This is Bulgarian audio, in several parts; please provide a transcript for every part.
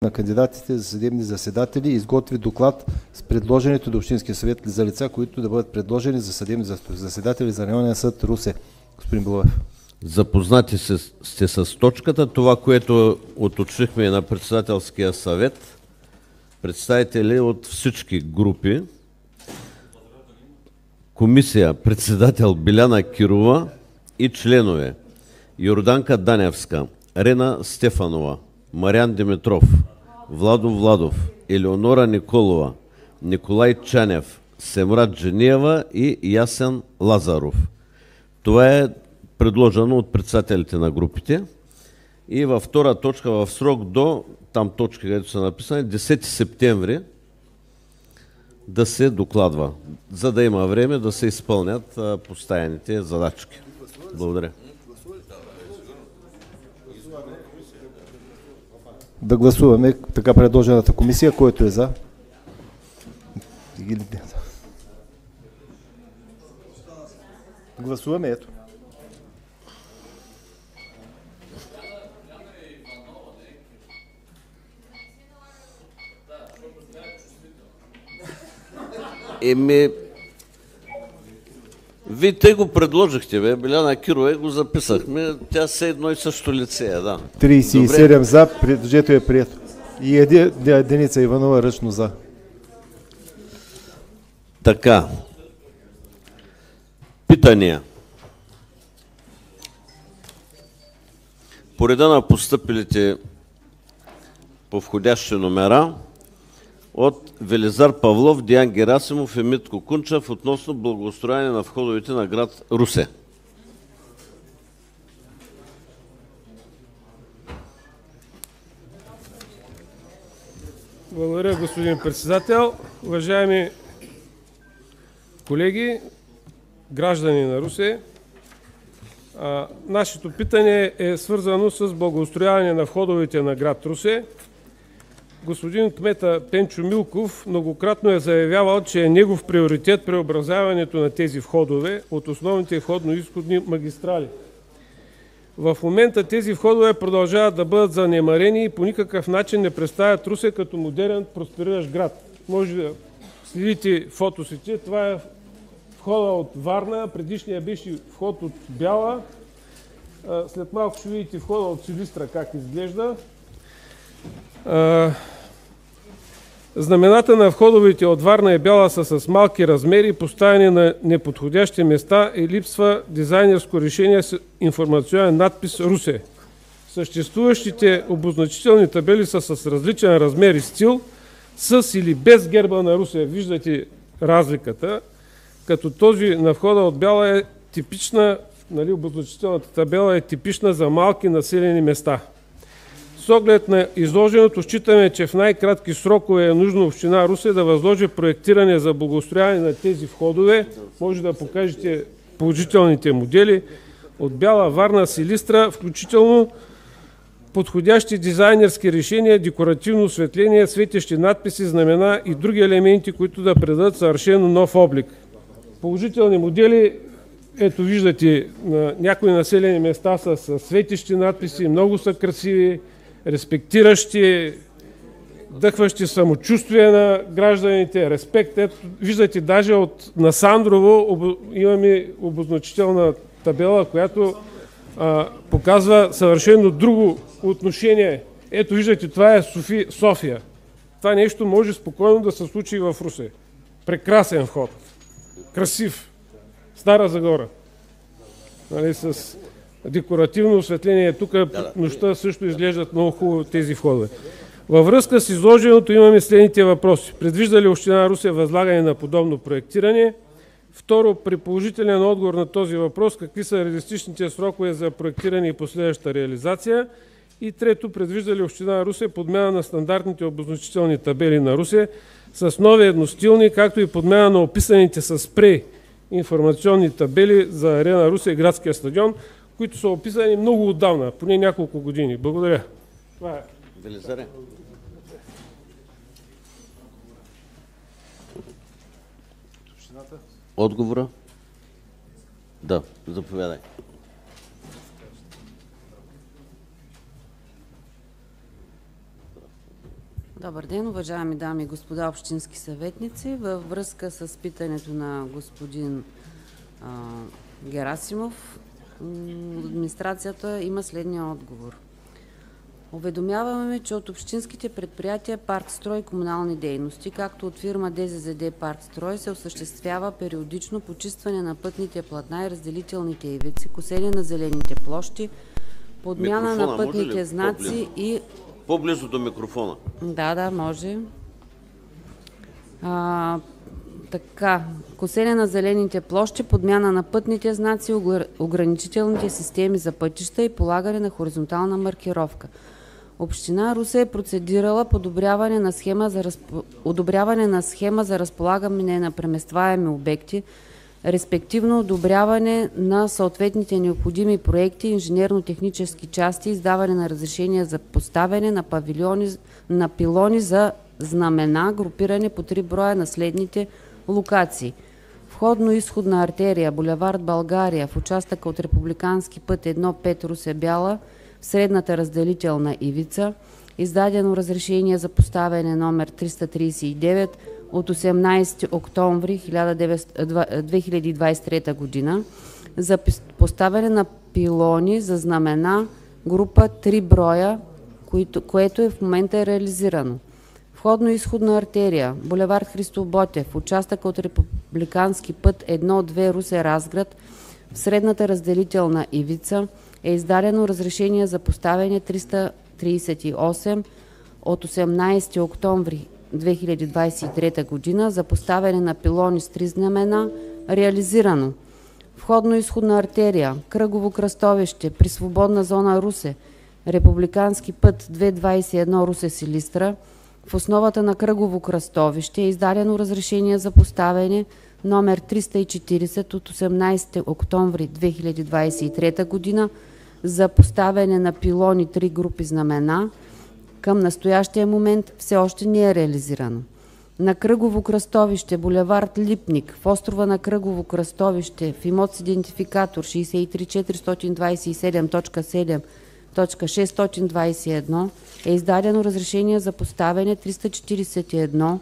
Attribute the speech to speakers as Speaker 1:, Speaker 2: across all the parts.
Speaker 1: на кандидатите за съдебни заседатели изготви доклад с предложението до Общинския съвет за лица, които да бъдат предложени за съдебни заседатели за районен съд Русе. Господин Билов.
Speaker 2: Запознати сте с точката. Това, което уточнихме на председателския съвет, представители от всички групи, комисия, председател Биляна Кирова и членове Йорданка Даневска, Рена Стефанова, Мариан Димитров, Владо Владов, Елеонора Николова, Николай Чанев, Семрат Джениева и Ясен Лазаров. Това е предложено от председателите на групите. И във втора точка, в срок до, там точки, където са написани, 10 септември да се докладва, за да има време да се изпълнят поставените задачки. Благодаря.
Speaker 1: Да гласуваме така предложената комисия, който е за. Гласуваме, ето.
Speaker 2: Вие те го предложихте, бе. Биляна Кирова го записахме. Тя се едно и също лице, да.
Speaker 1: 37 добре. За, предложението е прието. И Деница Иванова ръчно за.
Speaker 2: Така. Питания. По реда на постъпилите по входящи номера от Велизар Павлов, Диан Герасимов и Митко Кунчев относно благоустрояване на входовете на град Русе.
Speaker 3: Благодаря, господин председател. Уважаеми колеги, граждани на Русе, нашето питане е свързано с благоустрояване на входовете на град Русе. Господин кмета Пенчо Милков многократно е заявявал, че е негов приоритет преобразяването на тези входове от основните входно-изходни магистрали. В момента тези входове продължават да бъдат занемарени и по никакъв начин не представят Русе като модерен, проспериращ град. Може да следите фотосите. Това е входа от Варна, предишния беше вход от Бяла. След малко ще видите входа от Силистра как изглежда. Знамената на входовете от Варна и Бяла са с малки размери, поставени на неподходящи места и липсва дизайнерско решение с информационен надпис Русе. Съществуващите обозначителни табели са с различен размер и стил, с или без герба на Русе. Виждате разликата, като този на входа от Бяла е типична, обозначителната табела е типична за малки населени места. С оглед на изложеното считаме, че в най-кратки срокове е нужно община Русе да възложи проектиране за благоустрояване на тези входове. Може да покажете положителните модели от Бяла, Варна, Силистра, включително подходящи дизайнерски решения, декоративно осветление, светещи надписи, знамена и други елементи, които да придадат съвършено нов облик. Положителни модели, ето виждате, на някои населени места са с светещи надписи, много са красиви, респектиращи, вдъхващи самочувствие на гражданите, респект. Ето, виждате, даже на Сандрово имаме обозначителна табела, която показва съвършено друго отношение. Ето виждате, това е София. Това нещо може спокойно да се случи и в Русе. Прекрасен вход. Красив. Стара Загора. Нали, с декоративно осветление. Тук нощта също изглеждат много хубаво тези входове. Във връзка с изложеното имаме следните въпроси. Предвижда ли община Русе възлагане на подобно проектиране? Второ, при положителен отговор на този въпрос, какви са реалистичните срокове за проектиране и последваща реализация? И трето, предвижда ли община Русе подмяна на стандартните обозначителни табели на Русе с нови едностилни, както и подмяна на описаните с спрей информационни табели за Арена Русе и градския стадион, които са описани много отдавна, поне няколко години. Благодаря. Това е.
Speaker 2: Велизаре. Отговора? Да, заповядай.
Speaker 4: Добър ден, уважаеми дами и господа общински съветници. Във връзка с питането на господин Герасимов, администрацията има следния отговор. Уведомяваме, че от общинските предприятия Партстрой и комунални дейности, както от фирма ДЗЗД Партстрой, се осъществява периодично почистване на пътните платна и разделителните ивици, косене на зелените площи, подмяна на пътните знаци и...
Speaker 2: По-близо до микрофона.
Speaker 4: Да, може. Така, косене на зелените площи, подмяна на пътните знаци, ограничителните системи за пътища и полагане на хоризонтална маркировка. Община Русе е процедирала по одобряване на схема за разполагане на преместваеми обекти, респективно одобряване на съответните необходими проекти, инженерно-технически части, издаване на разрешения за поставяне на пилони за знамена, групиране по 3 броя на следните локации. Входно-изходна артерия, булевард България в участъка от републикански път 1-5 Русе-Бяла, в средната разделителна ивица, издадено разрешение за поставяне номер 339 от 18 октомври 2023 година за поставяне на пилони за знамена група 3 броя, което в момента е реализирано. Входно-изходна артерия, булевард Христо Ботев, участък от републикански път 1-2 Русе-Разград, в средната разделителна ивица е издадено разрешение за поставяне 338 от 18 октомври 2023 година за поставяне на пилони с 3 знамена, реализирано. Входно-изходна артерия, кръгово кръстовище при свободна зона Русе, републикански път 221 Русе-Силистра, в основата на кръгово кръстовище е издадено разрешение за поставяне номер 340 от 18 октомври 2023 година за поставяне на пилони 3 групи знамена. Към настоящия момент все още не е реализирано. На кръгово кръстовище булевард Липник в острова на кръгово кръстовище в имот с идентификатор 63427.7.621 е издадено разрешение за поставяне 341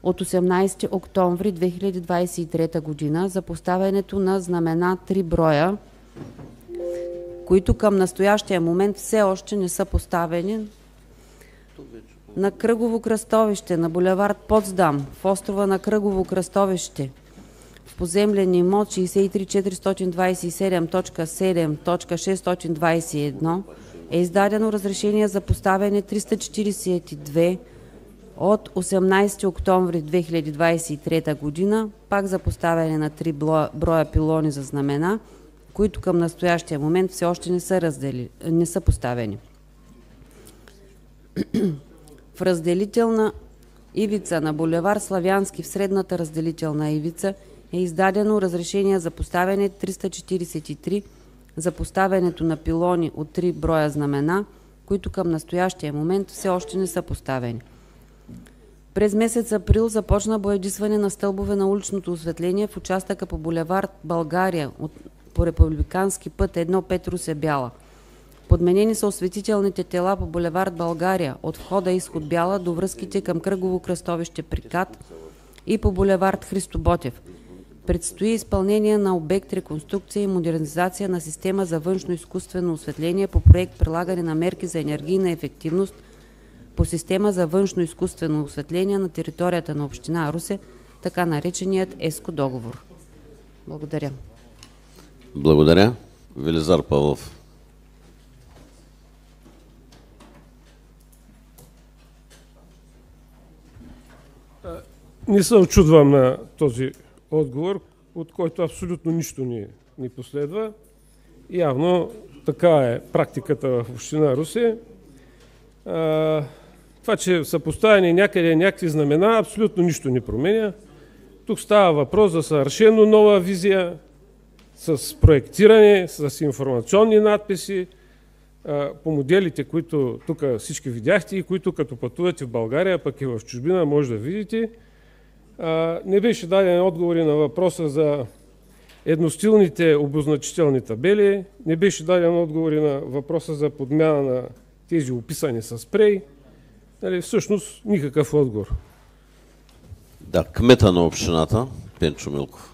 Speaker 4: от 18 октомври 2023 година за поставянето на знамена 3 броя, които към настоящия момент все още не са поставени. На кръгово кръстовище на булевард Потсдам в острова на кръгово кръстовище в поземлен имот 63427.7.621 е издадено разрешение за поставяне 342 от 18 октомври 2023 година, пак за поставяне на 3 броя пилони за знамена, които към настоящия момент все още не са поставени. В разделителна ивица на булевард Славянски в средната разделителна ивица е издадено разрешение за поставяне 343 за поставянето на пилони от 3 броя знамена, които към настоящия момент все още не са поставени. През месец април започна боядисване на стълбове на уличното осветление в участъка по булевард България по републикански път 1-5 Русе-Бяла. Подменени са осветителните тела по булевард България от входа изход Бяла до връзките към кръгово кръстовище Прикат и по булевард Христо Ботев. Предстои изпълнение на обект реконструкция и модернизация на система за външно изкуствено осветление по проект прилагане на мерки за енергийна ефективност по система за външно изкуствено осветление на територията на община Русе, така нареченият ЕСКО договор. Благодаря.
Speaker 2: Благодаря. Велизар Павлов.
Speaker 3: Не се очудвам на този отговор, от който абсолютно нищо ни последва. Явно така е практиката в община Русе. Това, че са поставени някъде някакви знамена, абсолютно нищо не променя. Тук става въпрос за съвършено нова визия, с проектиране, с информационни надписи, по моделите, които тук всички видяхте и които като пътувате в България, пък и в чужбина, може да видите. Не беше даден отговори на въпроса за едностилните обозначителни табели, не беше даден отговори на въпроса за подмяна на тези описани с спрей. Нали, всъщност никакъв отговор.
Speaker 2: Да, кмета на общината, Пенчо Милков.